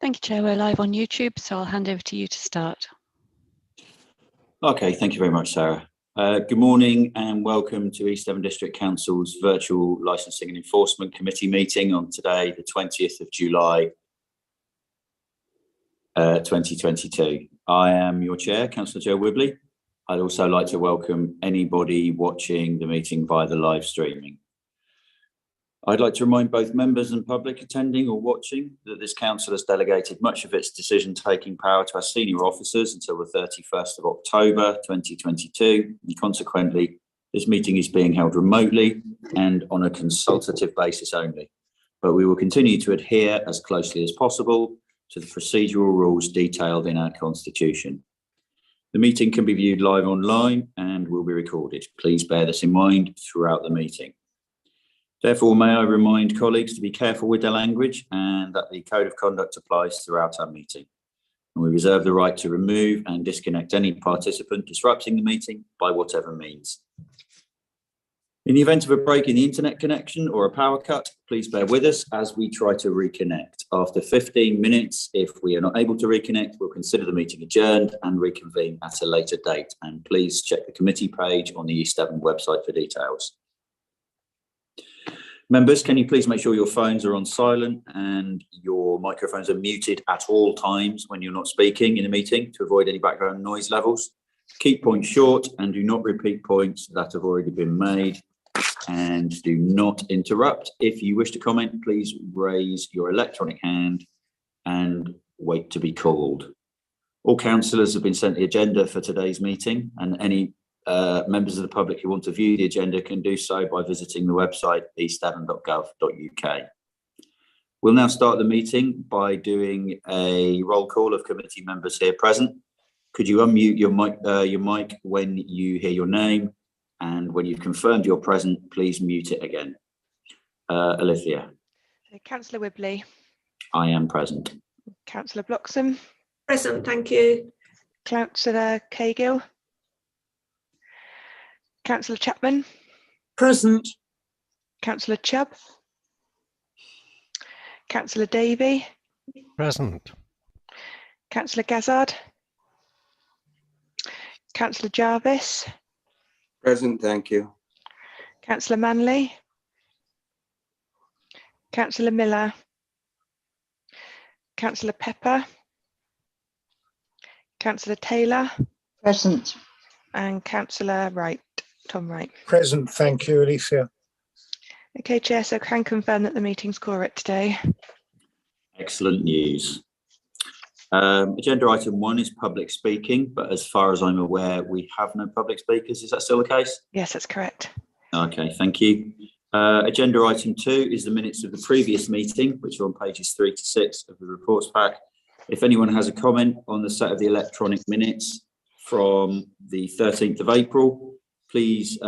Thank you, Chair. We're live on YouTube, so I'll hand over to you to start. Okay, thank you very much, Sarah. Good morning and welcome to East Devon District Council's virtual Licensing and Enforcement Committee meeting on today, the 20th of July, 2022. I am your chair, Councillor Joe Wibley. I'd also like to welcome anybody watching the meeting via the live streaming. I'd like to remind both members and public attending or watching that this council has delegated much of its decision-taking power to our senior officers until the 31st of October 2022, and consequently, this meeting is being held remotely and on a consultative basis only. But we will continue to adhere as closely as possible to the procedural rules detailed in our constitution. The meeting can be viewed live online and will be recorded. Please bear this in mind throughout the meeting. Therefore, may I remind colleagues to be careful with their language and that the code of conduct applies throughout our meeting. And we reserve the right to remove and disconnect any participant disrupting the meeting by whatever means. In the event of a break in the internet connection or a power cut, please bear with us as we try to reconnect. After 15 minutes, if we are not able to reconnect, we'll consider the meeting adjourned and reconvene at a later date. And please check the committee page on the East Devon website for details. Members, can you please make sure your phones are on silent and your microphones are muted at all times when you're not speaking in a meeting to avoid any background noise levels. Keep points short and do not repeat points that have already been made, and do not interrupt. If you wish to comment, please raise your electronic hand and wait to be called. All councillors have been sent the agenda for today's meeting, and any members of the public who want to view the agenda can do so by visiting the website eastdevon.gov.uk. We'll now start the meeting by doing a roll call of committee members here present. Could you unmute your mic when you hear your name, and when you've confirmed you're present, please mute it again. Alithia. Councillor Wibley. I am present. Councillor Bloxham. Present, thank you. Councillor Cahill. Councillor Chapman. Present. Councillor Chubb. Councillor Davey. Present. Councillor Gazzard. Councillor Jarvis. Present, thank you. Councillor Manley. Councillor Miller. Councillor Pepper. Councillor Taylor. Present. And Councillor Wright, Tom Wright. Present, thank you, Alicia. Okay, Chair, so can confirm that the meeting's quorate today. Excellent news. Agenda item 1 is public speaking, but as far as I'm aware, we have no public speakers. Is that still the case? Yes, that's correct. Okay, thank you. Agenda item 2 is the minutes of the previous meeting, which are on pages 3 to 6 of the reports pack. If anyone has a comment on the set of the electronic minutes from the 13th of April, please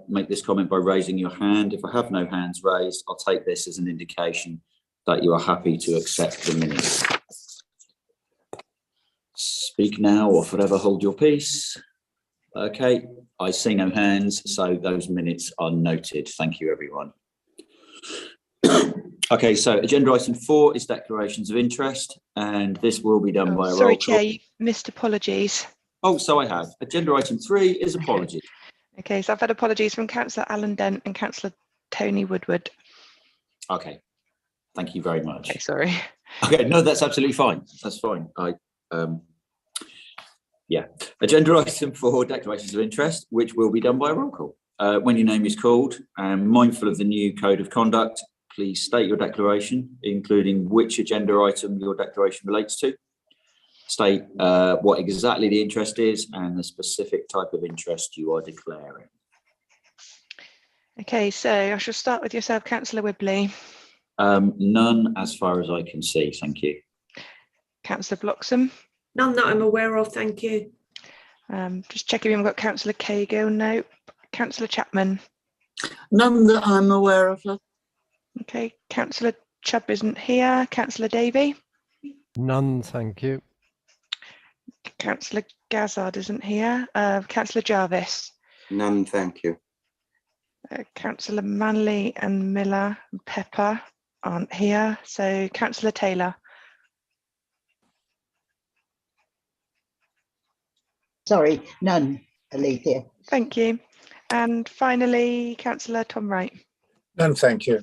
make this comment by raising your hand. If I have no hands raised, I'll take this as an indication that you are happy to accept the minutes. Speak now or forever hold your peace. Okay, I see no hands, so those minutes are noted. Thank you, everyone. Okay, so agenda item 4 is declarations of interest, and this will be done by a roll call. Sorry, Chair, you missed apologies. Oh, so I have. Agenda item 3 is apologies. Okay, so I've had apologies from Councillor Alan Dent and Councillor Tony Woodward. Okay, thank you very much. Okay, sorry. Okay, no, that's absolutely fine. That's fine. Yeah, agenda item 4, declarations of interest, which will be done by a roll call. When your name is called, and mindful of the new code of conduct, please state your declaration, including which agenda item your declaration relates to. State what exactly the interest is and the specific type of interest you are declaring. Okay, so I shall start with yourself, Councillor Wibley. None as far as I can see, thank you. Councillor Bloxham. None that I'm aware of, thank you. Just checking if we've got Councillor Cahill. No. Councillor Chapman. None that I'm aware of. Okay, Councillor Chubb isn't here. Councillor Davey. None, thank you. Councillor Gazzard isn't here. Councillor Jarvis. None, thank you. Councillor Manley and Miller and Pepper aren't here. So Councillor Taylor. Sorry, none, Alethea. Thank you. And finally, Councillor Tom Wright. None, thank you.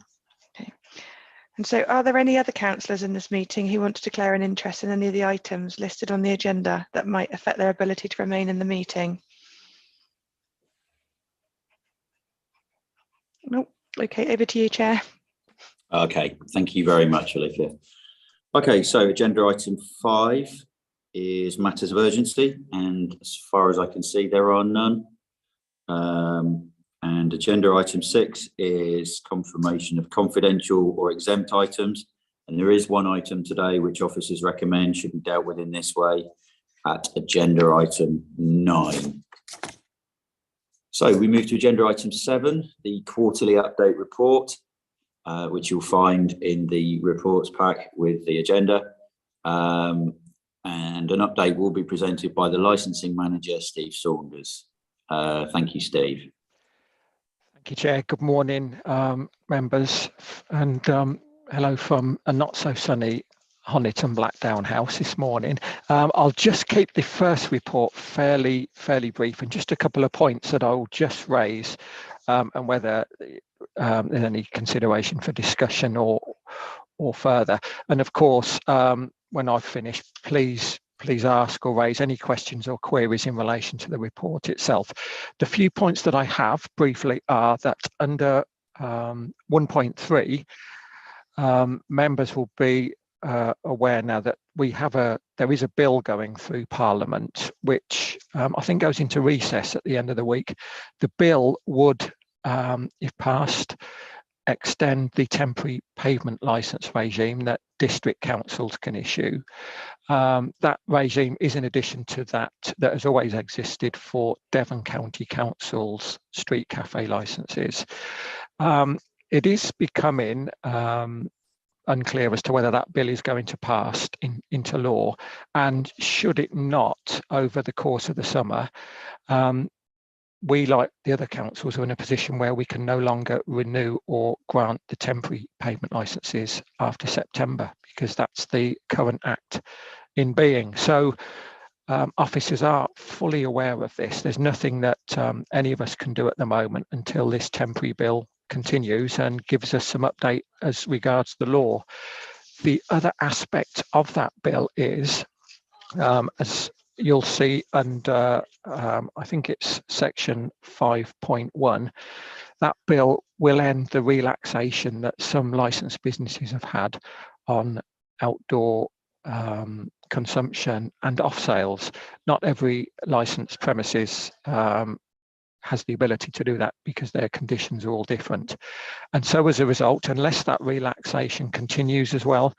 And so are there any other councillors in this meeting who want to declare an interest in any of the items listed on the agenda that might affect their ability to remain in the meeting? Nope. Okay, over to you, Chair. Okay, thank you very much, Olivia. Okay, so agenda item 5 is matters of urgency, and as far as I can see, there are none. And agenda item 6 is confirmation of confidential or exempt items. And there is one item today which officers recommend should be dealt with in this way at agenda item 9. So we move to agenda item 7, the quarterly update report, which you'll find in the reports pack with the agenda. And an update will be presented by the licensing manager, Steve Saunders. Thank you, Steve. Thank you, Chair. Good morning, members, and hello from a not so sunny Honiton Blackdown house this morning. I'll just keep the first report fairly brief, and just a couple of points that I'll just raise, and whether there's any consideration for discussion or further. And of course, when I've finished, please ask or raise any questions or queries in relation to the report itself. The few points that I have briefly are that under 1.3, members will be aware now that there is a bill going through Parliament, which I think goes into recess at the end of the week. The bill would, if passed, extend the temporary pavement licence regime that district councils can issue. That regime is in addition to that has always existed for Devon County Council's street cafe licences. It is becoming unclear as to whether that bill is going to pass into law, and should it not, over the course of the summer, we, like the other councils, are in a position where we can no longer renew or grant the temporary pavement licences after September, because that's the current act in being. So officers are fully aware of this. There's nothing that any of us can do at the moment until this temporary bill continues and gives us some update as regards the law. The other aspect of that bill is, as you'll see under, I think it's section 5.1, that bill will end the relaxation that some licensed businesses have had on outdoor consumption and off sales. Not every licensed premises has the ability to do that because their conditions are all different. And so as a result, unless that relaxation continues as well,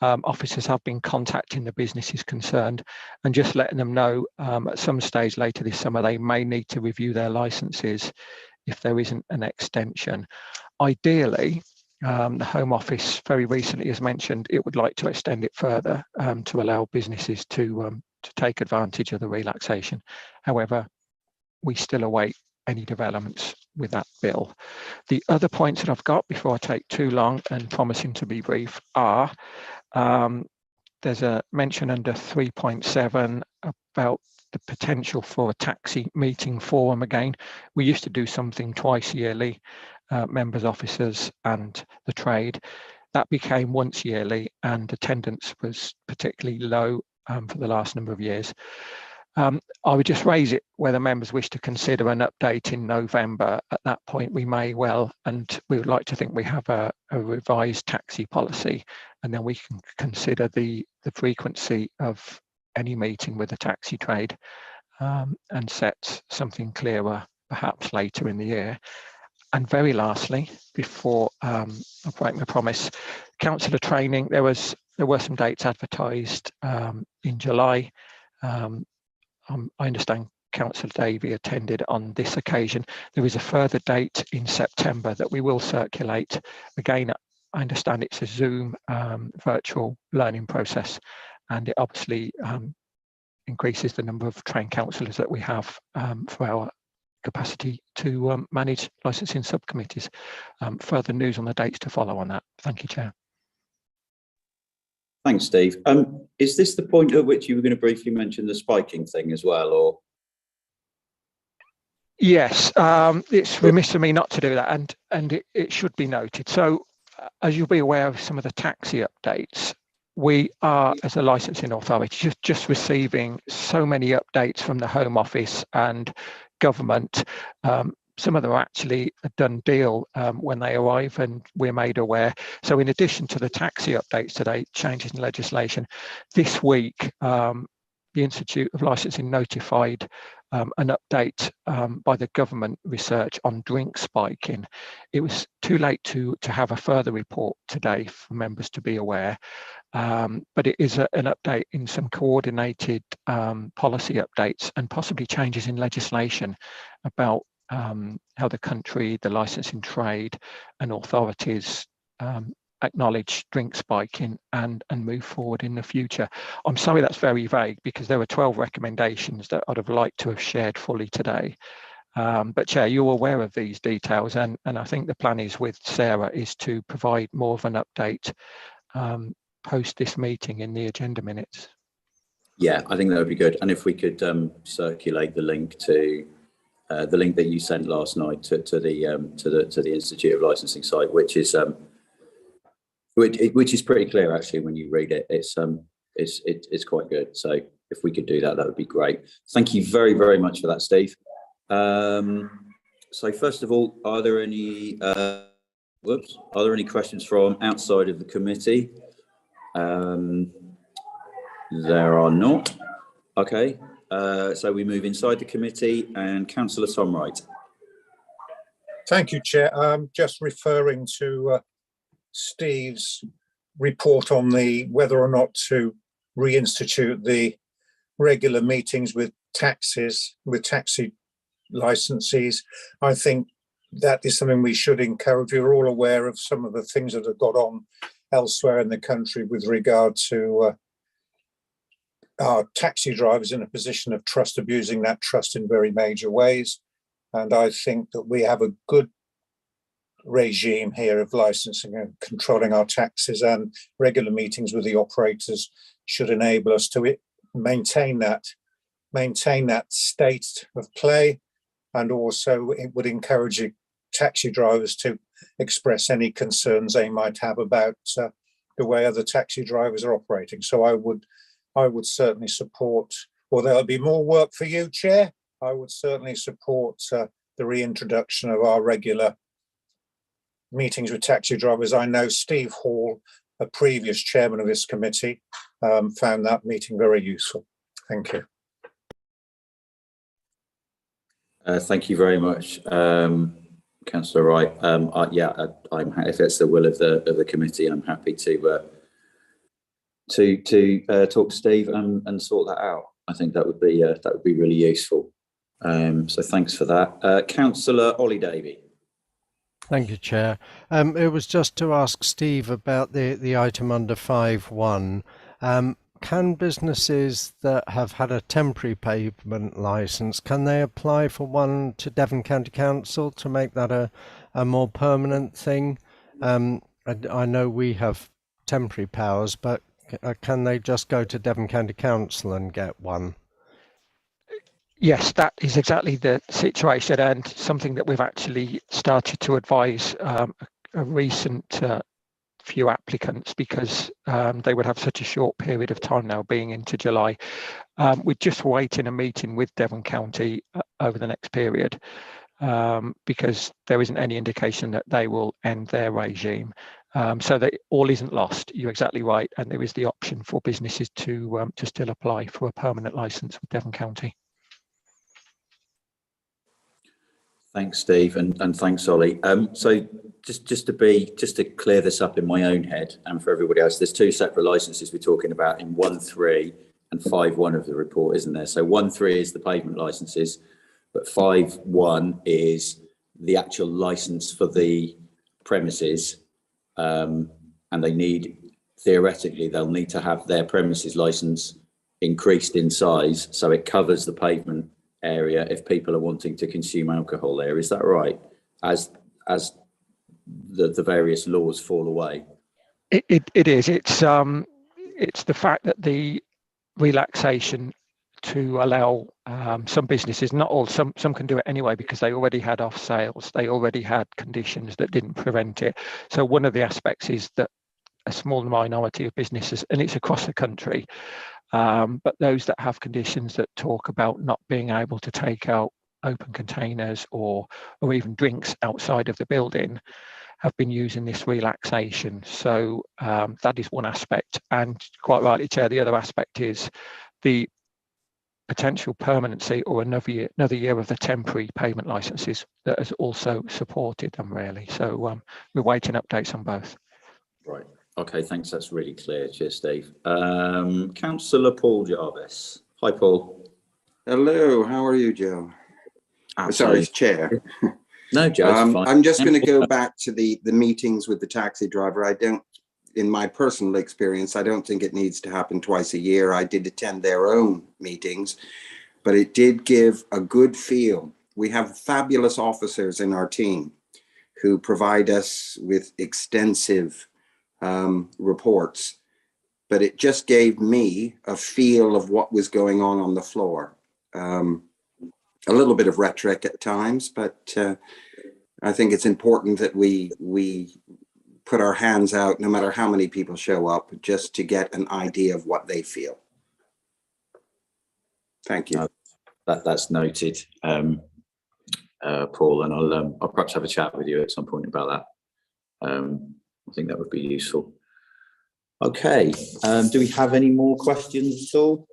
officers have been contacting the businesses concerned and just letting them know at some stage later this summer they may need to review their licenses if there isn't an extension. Ideally, the Home Office very recently has mentioned it would like to extend it further to allow businesses to take advantage of the relaxation. However, we still await any developments with that bill. The other points that I've got before I take too long and promising to be brief are, there's a mention under 3.7 about the potential for a taxi meeting forum again. We used to do something twice yearly, members, officers and the trade. That became once yearly, and attendance was particularly low for the last number of years. I would just raise it whether members wish to consider an update in November. At that point, we may well, and we would like to think we have a revised taxi policy, and then we can consider the frequency of any meeting with the taxi trade and set something clearer perhaps later in the year. And very lastly, before I break my promise, councillor training, there were some dates advertised in July. I understand Councillor Davey attended on this occasion. There is a further date in September that we will circulate. Again, I understand it's a Zoom virtual learning process, and it obviously increases the number of trained councillors that we have for our capacity to manage licensing subcommittees. Further news on the dates to follow on that. Thank you, Chair. Thanks, Steve. Is this the point at which you were going to briefly mention the spiking thing as well, or? Yes, it's remiss of me not to do that, and it should be noted. So, as you'll be aware of some of the taxi updates, we are, as a licensing authority, just receiving so many updates from the Home Office and government. Some of them are actually a done deal when they arrive, and we're made aware. So, in addition to the taxi updates today, changes in legislation, this week, the Institute of Licensing notified an update by the government research on drink spiking. It was too late to have a further report today for members to be aware, but it is an update in some coordinated policy updates and possibly changes in legislation about how the country, the licensing trade and authorities acknowledge drink spiking and move forward in the future. I'm sorry that's very vague, because there were 12 recommendations that I'd have liked to have shared fully today. But Chair, you're aware of these details, and I think the plan is with Sarah is to provide more of an update post this meeting in the agenda minutes. Yeah, I think that would be good. And if we could circulate the link to the link that you sent last night to the Institute of Licensing site, which is pretty clear actually when you read it. It's quite good. So if we could do that, that would be great. Thank you very, very much for that, Steve. So first of all, are there any questions from outside of the committee? There are not. Okay. So we move inside the committee, and Councillor Tom Wright. Thank you, Chair. Just referring to Steve's report on whether or not to reinstitute the regular meetings with taxi licensees. I think that is something we should encourage. We're all aware of some of the things that have got on elsewhere in the country with regard to our taxi drivers in a position of trust, abusing that trust in very major ways. And I think that we have a good regime here of licensing and controlling our taxes, and regular meetings with the operators should enable us to maintain that state of play. And also it would encourage taxi drivers to express any concerns they might have about the way other taxi drivers are operating. So I would certainly support, or there'll be more work for you, Chair. I would certainly support the reintroduction of our regular meetings with taxi drivers. I know Steve Hall, a previous chairman of this committee, found that meeting very useful. Thank you. Thank you very much, Councillor Wright. If it's the will of the committee, I'm happy to talk to Steve and sort that out. I think that would be really useful. So thanks for that, Councillor Ollie Davey. Thank you, Chair. It was just to ask Steve about the item under 5.1. Can businesses that have had a temporary pavement licence, can they apply for one to Devon County Council to make that a more permanent thing? I know we have temporary powers, but can they just go to Devon County Council and get one? Yes, that is exactly the situation, and something that we've actually started to advise a recent few applicants, because they would have such a short period of time now, being into July. We're just waiting a meeting with Devon County over the next period, because there isn't any indication that they will end their regime. So that all isn't lost. You're exactly right, and there is the option for businesses to still apply for a permanent licence with Devon County. Thanks, Steve, and thanks, Ollie. So just to clear this up in my own head and for everybody else, there's two separate licenses we're talking about in 1.3 and 5.1 of the report, isn't there? So 1.3 is the pavement licenses, but 5.1 is the actual license for the premises, and theoretically they'll need to have their premises license increased in size so it covers the pavement area if people are wanting to consume alcohol there. Is that right? As the various laws fall away. It is. It's the fact that the relaxation to allow some businesses, not all, some can do it anyway because they already had off sales, they already had conditions that didn't prevent it. So one of the aspects is that a small minority of businesses, and it's across the country, but those that have conditions that talk about not being able to take out open containers or even drinks outside of the building have been using this relaxation. So that is one aspect, and quite rightly, Chair, the other aspect is the potential permanency or another year of the temporary payment licenses that has also supported them really. So we're waiting updates on both. Right. Okay, thanks. That's really clear. Cheers, Steve. Councillor Paul Jarvis. Hi, Paul. Hello, how are you, Joe? Sorry, Chair. No, Joe, it's fine. I'm just going to go back to the meetings with the taxi driver. I don't, in my personal experience, I don't think it needs to happen twice a year. I did attend their own meetings, but it did give a good feel. We have fabulous officers in our team who provide us with extensive reports, but it just gave me a feel of what was going on the floor. A little bit of rhetoric at times, but I think it's important that we put our hands out, no matter how many people show up, just to get an idea of what they feel. Thank you. That's noted, Paul, and I'll perhaps have a chat with you at some point about that. I think that would be useful. Okay, do we have any more questions at all?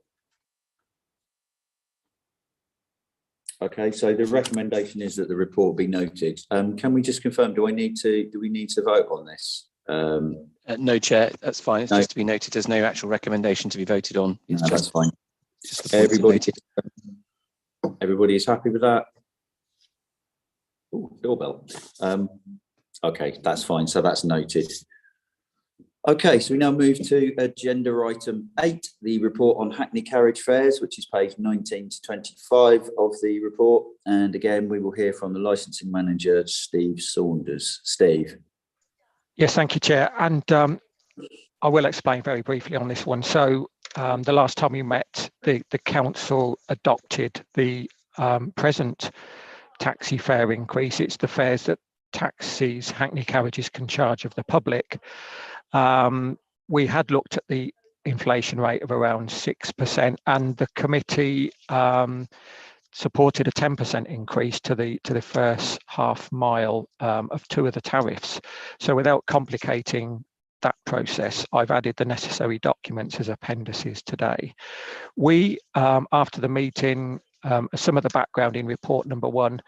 Okay, so the recommendation is that the report be noted. Can we just confirm, do we need to vote on this? No, Chair, that's fine. It's just to be noted. There's no actual recommendation to be voted on. It's that's fine. Just the Everybody is happy with that? Ooh, doorbell. Okay, that's fine. So that's noted. Okay, so we now move to agenda item 8, the report on Hackney carriage fares, which is page 19 to 25 of the report. And again, we will hear from the licensing manager, Steve Saunders. Steve. Yes, thank you, Chair. And I will explain very briefly on this one. So the last time we met, the council adopted the present taxi fare increase. It's the fares that taxis, Hackney carriages can charge of the public. We had looked at the inflation rate of around 6%, and the committee supported a 10% increase to the first half mile of 2 of the tariffs. So without complicating that process, I've added the necessary documents as appendices today. We, after the meeting, some of the background in report number 1,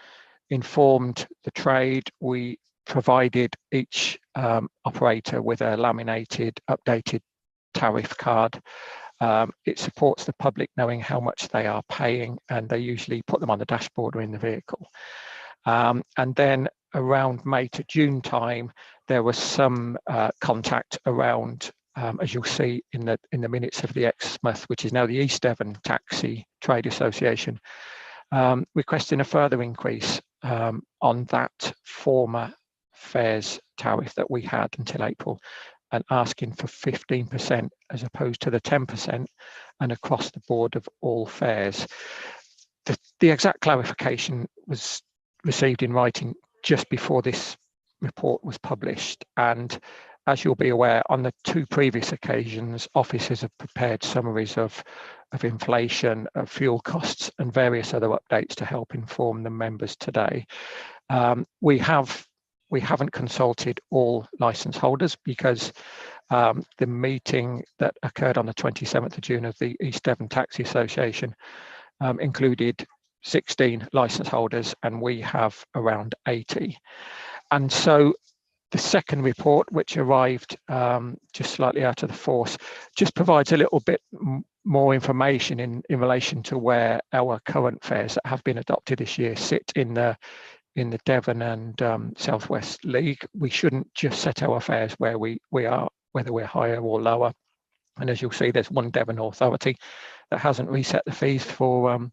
informed the trade. We provided each operator with a laminated, updated tariff card. It supports the public knowing how much they are paying, and they usually put them on the dashboard or in the vehicle. And then around May to June time, there was some contact around, as you'll see in the minutes of the Exmouth, which is now the East Devon Taxi Trade Association, requesting a further increase on that former fares tariff that we had until April, and asking for 15% as opposed to the 10% and across the board of all fares. The exact clarification was received in writing just before this report was published, and as you'll be aware, on the 2 previous occasions, officers have prepared summaries of inflation, of fuel costs, and various other updates to help inform the members today. We haven't consulted all licence holders because the meeting that occurred on the 27th of June of the East Devon Taxi Association included 16 licence holders, and we have around 80. And so the second report, which arrived just slightly out of the force, just provides a little bit more information in relation to where our current fares that have been adopted this year sit in the Devon and Southwest League. We shouldn't just set our fares where we are, whether we're higher or lower. And as you'll see, there's one Devon authority that hasn't reset the fees for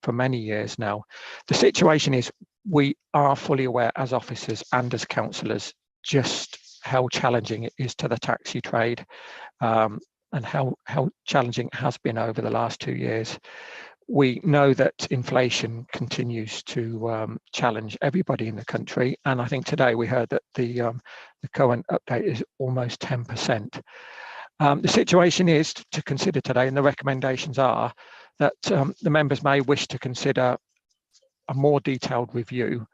many years now. The situation is, we are fully aware as officers and as councillors just how challenging it is to the taxi trade. and how challenging it has been over the last 2 years. We know that inflation continues to challenge everybody in the country, and I think today we heard that the current update is almost 10%. The situation is to consider today, and the recommendations are that the members may wish to consider a more detailed review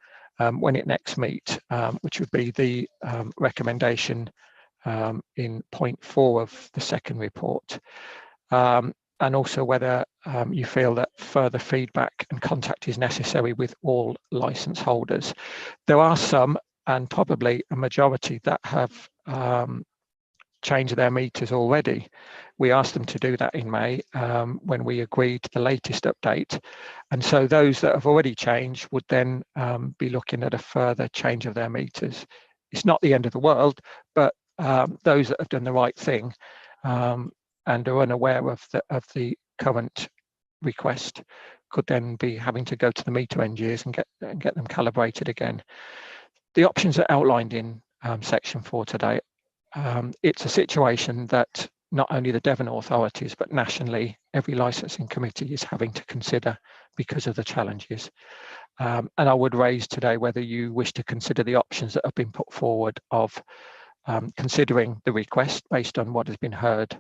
when it next meet, which would be the recommendation in point 4 of the second report, and also whether you feel that further feedback and contact is necessary with all licence holders. There are some, and probably a majority, that have changed their meters already. We asked them to do that in May when we agreed the latest update, and so those that have already changed would then be looking at a further change of their meters. It's not the end of the world, but those that have done the right thing and are unaware of the current request could then be having to go to the meter engineers and get them calibrated again. The options are outlined in section 4 today. It's a situation that not only the Devon authorities, but nationally, every licensing committee is having to consider because of the challenges. And I would raise today whether you wish to consider the options that have been put forward of considering the request based on what has been heard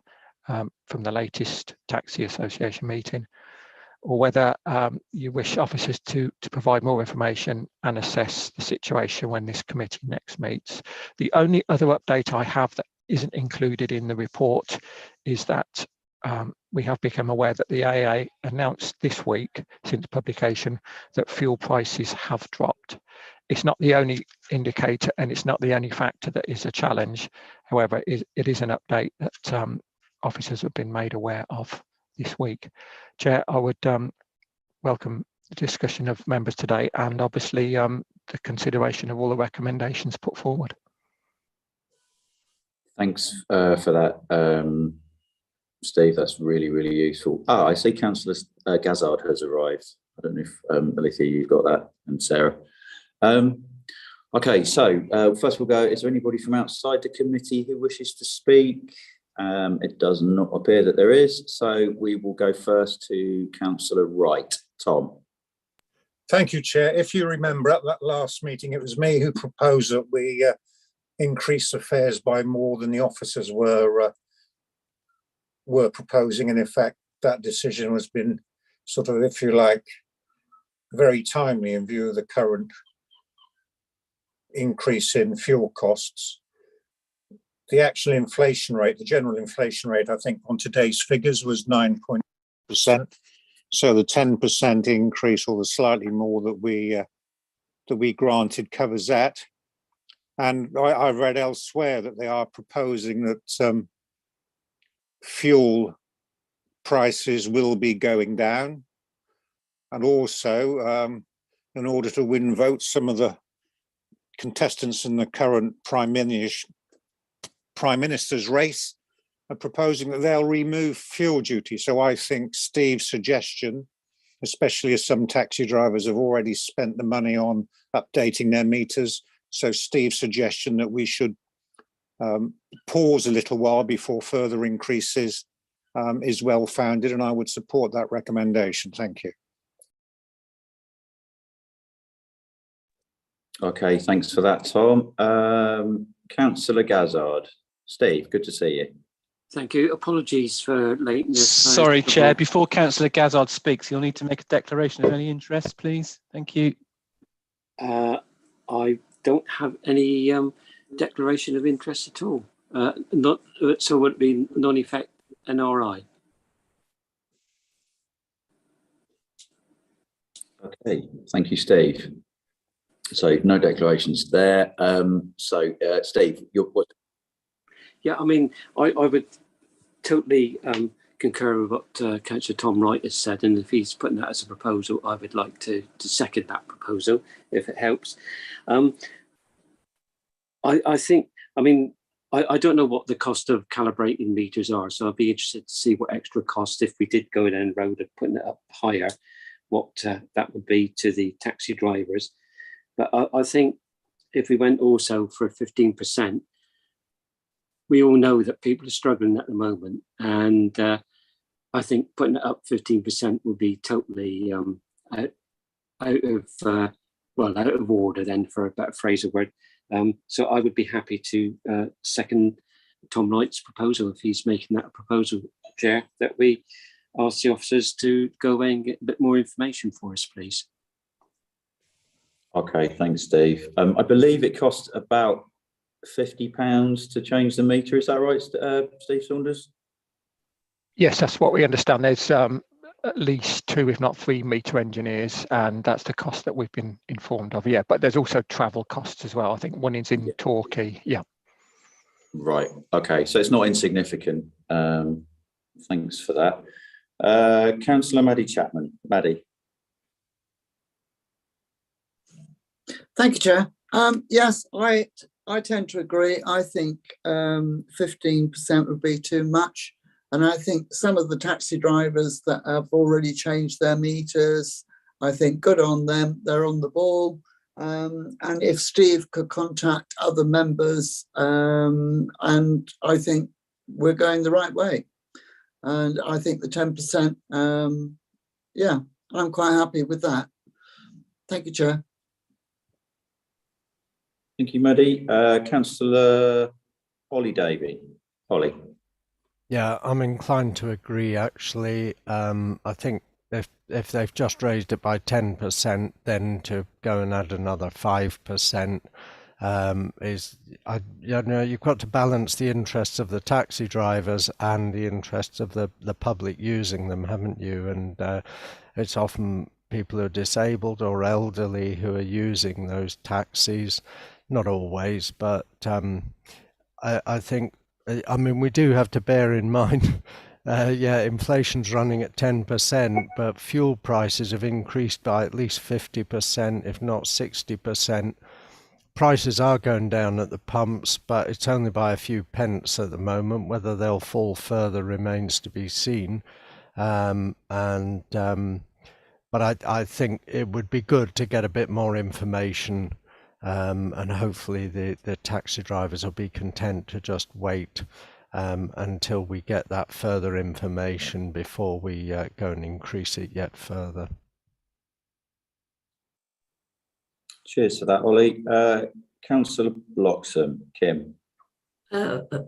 from the latest Taxi Association meeting, or whether you wish officers to provide more information and assess the situation when this committee next meets. The only other update I have that isn't included in the report is that we have become aware that the AA announced this week, since publication, that fuel prices have dropped. It's not the only indicator and it's not the only factor that is a challenge. However, it is an update that officers have been made aware of this week. Chair, I would welcome the discussion of members today and obviously the consideration of all the recommendations put forward. Thanks for that, Steve. That's really, really useful. I see Councillor Gazard has arrived. I don't know if Alethea, you've got that, and Sarah. Okay, so first we'll go, is there anybody from outside the committee who wishes to speak? It does not appear that there is, so we will go first to Councillor Wright. Tom. Thank you, Chair. If you remember at that last meeting, it was me who proposed that we increase the fares by more than the officers were proposing. And in fact, that decision has been sort of, if you like, very timely in view of the current increase in fuel costs. The actual inflation rate, the general inflation rate, I think on today's figures was 9%. So the 10% increase, or the slightly more that we granted, covers that. And I've read elsewhere that they are proposing that fuel prices will be going down, and also in order to win votes, some of the contestants in the current Prime Minister's race are proposing that they'll remove fuel duty. So I think Steve's suggestion, especially as some taxi drivers have already spent the money on updating their meters, so Steve's suggestion that we should pause a little while before further increases is well founded, and I would support that recommendation. Thank you. Okay, thanks for that, Tom. Councillor Gazard. Steve, good to see you. Thank you. Apologies for lateness. Sorry, Chair. Before Councillor Gazard speaks, you'll need to make a declaration of any interest, please. Thank you. I don't have any declaration of interest at all. So would it be non-effect NRI? Okay, thank you, Steve. So no declarations there. Steve, what? Yeah, I mean, I would totally concur with what Councillor Tom Wright has said, and if he's putting that as a proposal, I would like to second that proposal, if it helps. I think, I mean, I don't know what the cost of calibrating meters are, so I'd be interested to see what extra cost, if we did go down the road of putting it up higher, what that would be to the taxi drivers. But I think if we went also for 15%, we all know that people are struggling at the moment, and I think putting it up 15% would be totally out of order, then, for a better phrase of word. So I would be happy to second Tom Knight's proposal, if he's making that a proposal, Chair, that we ask the officers to go away and get a bit more information for us, please. Okay, thanks, Steve. I believe it costs about £50 to change the meter. Is that right, Steve Saunders? Yes, that's what we understand. There's at least 2, if not 3 meter engineers, and that's the cost that we've been informed of. Yeah, but there's also travel costs as well. I think one is in Torquay. Yeah. Right. Okay. So it's not insignificant. Thanks for that. Councillor Maddie Chapman. Maddie. Thank you, Chair. Yes, I tend to agree. I think 15% would be too much. And I think some of the taxi drivers that have already changed their meters, I think good on them. They're on the ball. And if Steve could contact other members, and I think we're going the right way. And I think the 10%, yeah, I'm quite happy with that. Thank you, Chair. Thank you, Maddie. Councillor Holly Davey. Holly. Yeah, I'm inclined to agree, actually. I think if they've just raised it by 10%, then to go and add another 5% you've got to balance the interests of the taxi drivers and the interests of the public using them, haven't you? And it's often people who are disabled or elderly who are using those taxis. Not always, but I think, I mean, we do have to bear in mind, inflation's running at 10%, but fuel prices have increased by at least 50%, if not 60%. Prices are going down at the pumps, but it's only by a few pence at the moment. Whether they'll fall further remains to be seen. But I think it would be good to get a bit more information, and hopefully the taxi drivers will be content to just wait until we get that further information before we go and increase it yet further. Cheers for that, Ollie. Councillor Bloxham, Kim.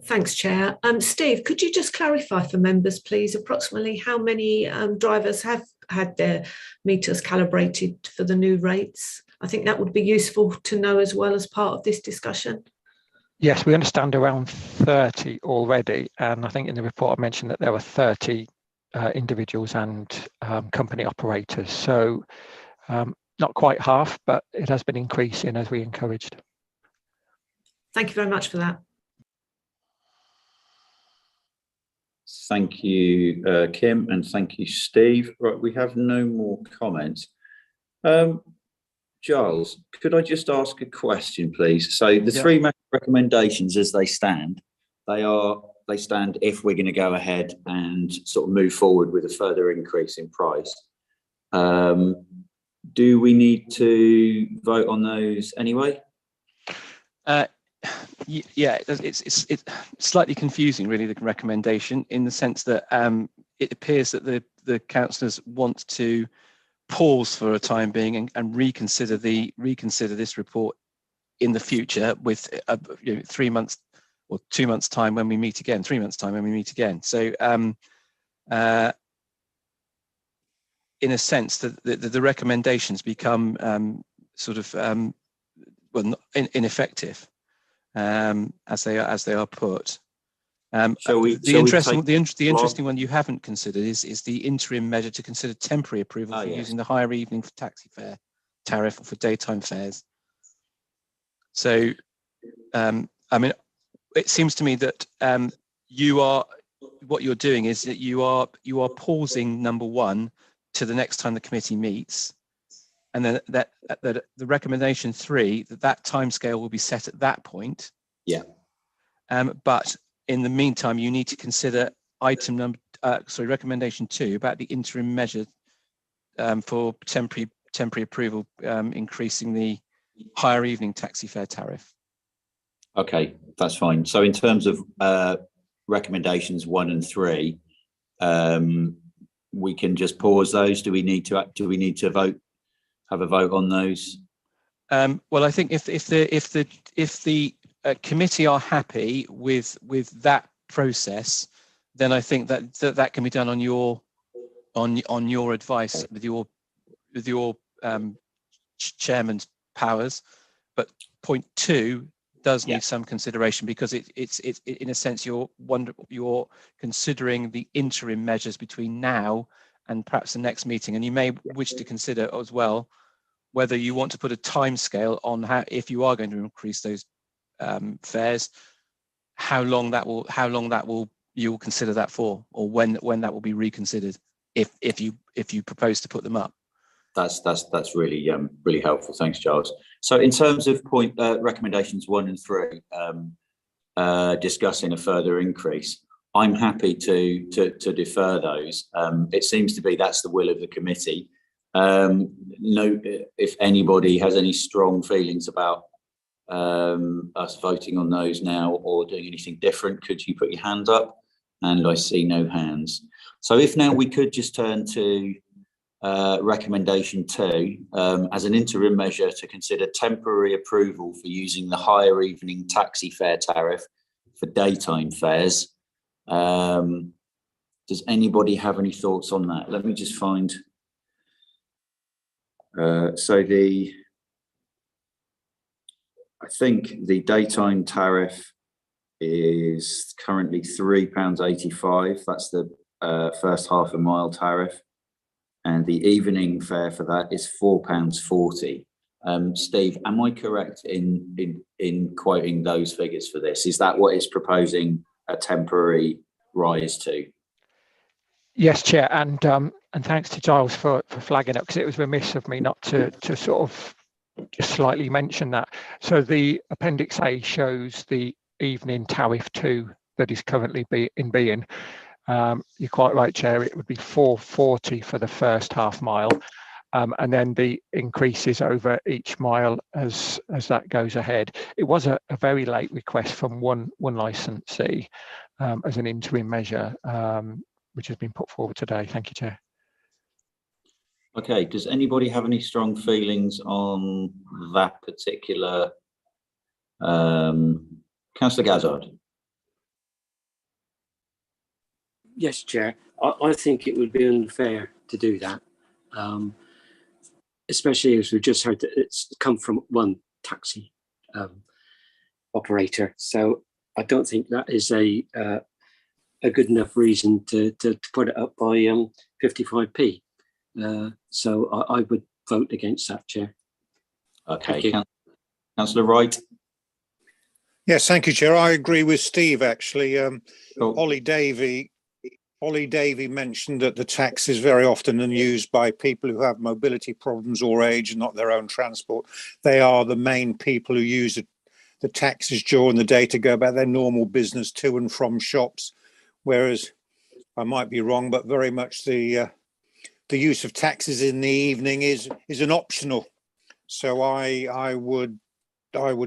Thanks, Chair. Steve, could you just clarify for members, please, approximately how many drivers have had their meters calibrated for the new rates? I think that would be useful to know as well as part of this discussion. Yes, we understand around 30 already, and I think in the report I mentioned that there were 30 individuals and company operators. So not quite half, but it has been increasing as we encouraged. Thank you very much for that. Thank you, Kim, and thank you, Steve. Right, we have no more comments. Giles, could I just ask a question, please? So the three recommendations as they stand, they stand if we're going to go ahead and sort of move forward with a further increase in price. Do we need to vote on those anyway? Yeah, it's slightly confusing, really, the recommendation, in the sense that it appears that the councillors want to pause for a time being and reconsider this report in the future with 3 months or 2 months time when we meet again, 3 months time when we meet again. So in a sense, the recommendations become ineffective as they are put. The interesting one you haven't considered is the interim measure to consider temporary approval for using the higher evening taxi fare tariff for daytime fares. So, I mean, it seems to me that what you're doing is that you are pausing number one to the next time the committee meets, and then that the recommendation 3 that timescale will be set at that point. Yeah. But in the meantime, you need to consider recommendation 2 about the interim measure for temporary approval, increasing the higher evening taxi fare tariff. Okay, that's fine. So in terms of recommendations 1 and 3, we can just pause those. Do we need to vote? Have a vote on those? Well, I think if the committee are happy with that process, then I think that can be done on your advice with your chairman's powers. But point 2 does need some consideration, because it's in a sense you're considering the interim measures between now and perhaps the next meeting, and you may wish to consider as well whether you want to put a timescale on how, if you are going to increase those fares, how long that will you'll consider that for, or when that will be reconsidered if you propose to put them up. That's really really helpful. Thanks, Giles. So in terms of recommendations 1 and 3, discussing a further increase, I'm happy to defer those. It seems to be that's the will of the committee. No, if anybody has any strong feelings about us voting on those now or doing anything different, could you put your hand up? And I see no hands. So if now we could just turn to recommendation 2, as an interim measure to consider temporary approval for using the higher evening taxi fare tariff for daytime fares. Does anybody have any thoughts on that? Let me just find. I think the daytime tariff is currently £3.85. That's the first half a mile tariff. And the evening fare for that is £4.40. Steve, am I correct in quoting those figures for this? Is that what it's proposing a temporary rise to? Yes, Chair, and thanks to Giles for flagging up, because it was remiss of me not to sort of just slightly mention that. So the Appendix A shows the evening tariff 2 that is currently being. You're quite right, Chair, it would be £4.40 for the first half mile, and then the increases over each mile as that goes ahead. It was a very late request from one licensee as an interim measure, which has been put forward today. Thank you, Chair. Okay, does anybody have any strong feelings on that particular? Councillor Gazzard. Yes, Chair. I think it would be unfair to do that, especially as we've just heard that it's come from one taxi operator. So I don't think that is a good enough reason to put it up by 55p. So I would vote against that, Chair. Okay, Councillor Wright. Yes, thank you, Chair. I agree with Steve, actually. Cool. Ollie Davey mentioned that the tax is very often used by people who have mobility problems or age and not their own transport. They are the main people who use the taxis during the day to go about their normal business to and from shops. Whereas, I might be wrong, but very much the use of taxis in the evening is an optional. So I would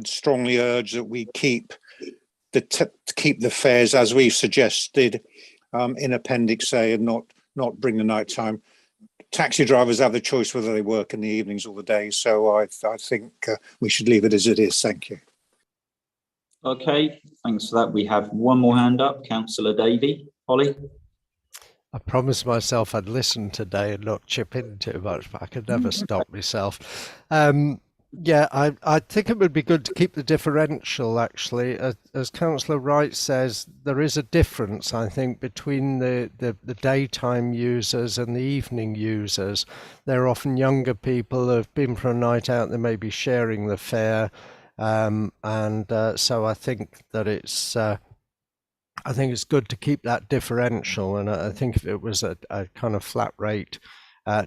strongly urge that we keep the fares as we've suggested in Appendix A, and not bring the nighttime. Taxi drivers have the choice whether they work in the evenings or the days. So I think we should leave it as it is. Thank you. Okay, thanks for that. We have one more hand up, Councillor Davey. Holly? I promised myself I'd listen today and not chip in too much, but I could never stop myself. Yeah, I think it would be good to keep the differential, actually. As Councillor Wright says, there is a difference, I think, between the daytime users and the evening users. They're often younger people who have been for a night out, they may be sharing the fare. So I think that it's good to keep that differential. And I think if it was a kind of flat rate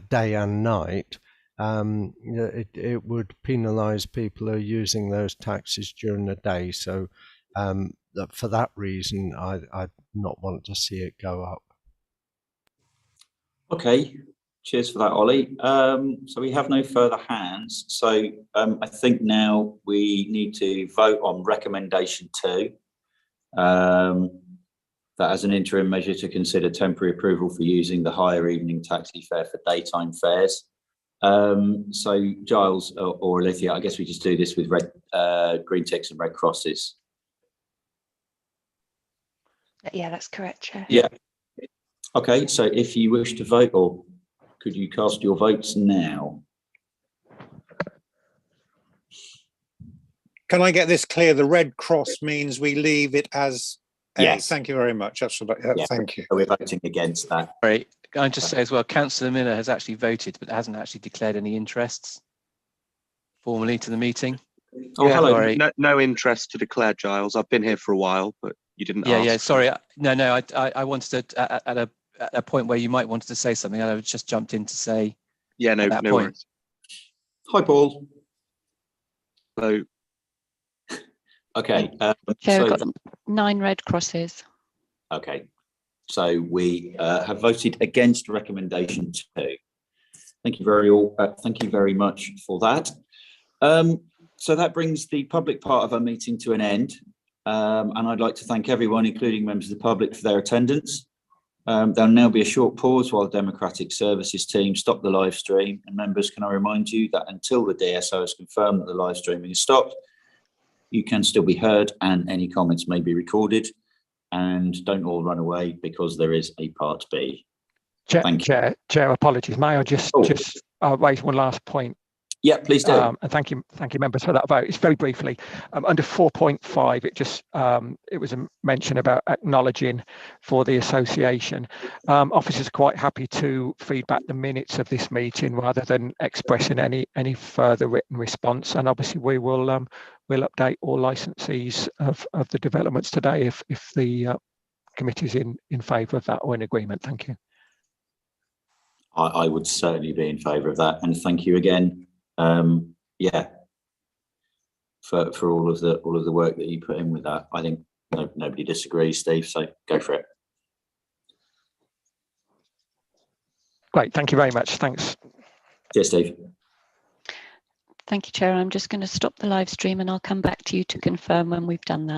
day and night, it would penalise people who are using those taxis during the day. So for that reason, I'd not want to see it go up. Okay, Cheers for that, Ollie. So we have no further hands. So I think now we need to vote on recommendation 2. That as an interim measure to consider temporary approval for using the higher evening taxi fare for daytime fares. So Giles or Alithia, I guess we just do this with red, green ticks and red crosses. Yeah, that's correct, Chair. Yeah. Okay, so if you wish to vote, or could you cast your votes now? Can I get this clear? The red cross means we leave it as A. Yes. Thank you very much. Absolutely. Yeah, thank you. So we're voting against that. Right. Can I just say as well, Councillor Miller has actually voted, but hasn't actually declared any interests formally to the meeting. Oh, yeah, hello. Sorry. No interest to declare, Giles. I've been here for a while, but you didn't ask. Yeah. Sorry. No. I wanted to at a point where you might wanted to say something. I just jumped in to say. Yeah, no point. worries. Hi, Paul. So, Okay. Chair, we've got 9 red crosses. Okay. So we have voted against recommendation 2. Thank you very much for that. So that brings the public part of our meeting to an end. And I'd like to thank everyone, including members of the public, for their attendance. There'll now be a short pause while the Democratic Services team stop the live stream. And members, can I remind you that until the DSO has confirmed that the live streaming is stopped, you can still be heard and any comments may be recorded. And don't all run away because there is a part B. Thank you. Chair, apologies. May I just raise one last point? Yeah, please do. And thank you, members, for that vote. It's very briefly under 4.5. It was a mention about acknowledging for the association. Officers are quite happy to feedback the minutes of this meeting rather than expressing any further written response. And obviously, we will we'll update all licensees of the developments today if the committee is in favour of that or in agreement. Thank you. I would certainly be in favour of that, and thank you again. Yeah, for all of the work that you put in with that. I think nobody disagrees, Steve. So go for it. Great, thank you very much. Thanks. Cheers, Steve. Thank you, Chair. I'm just going to stop the live stream and I'll come back to you to confirm when we've done that.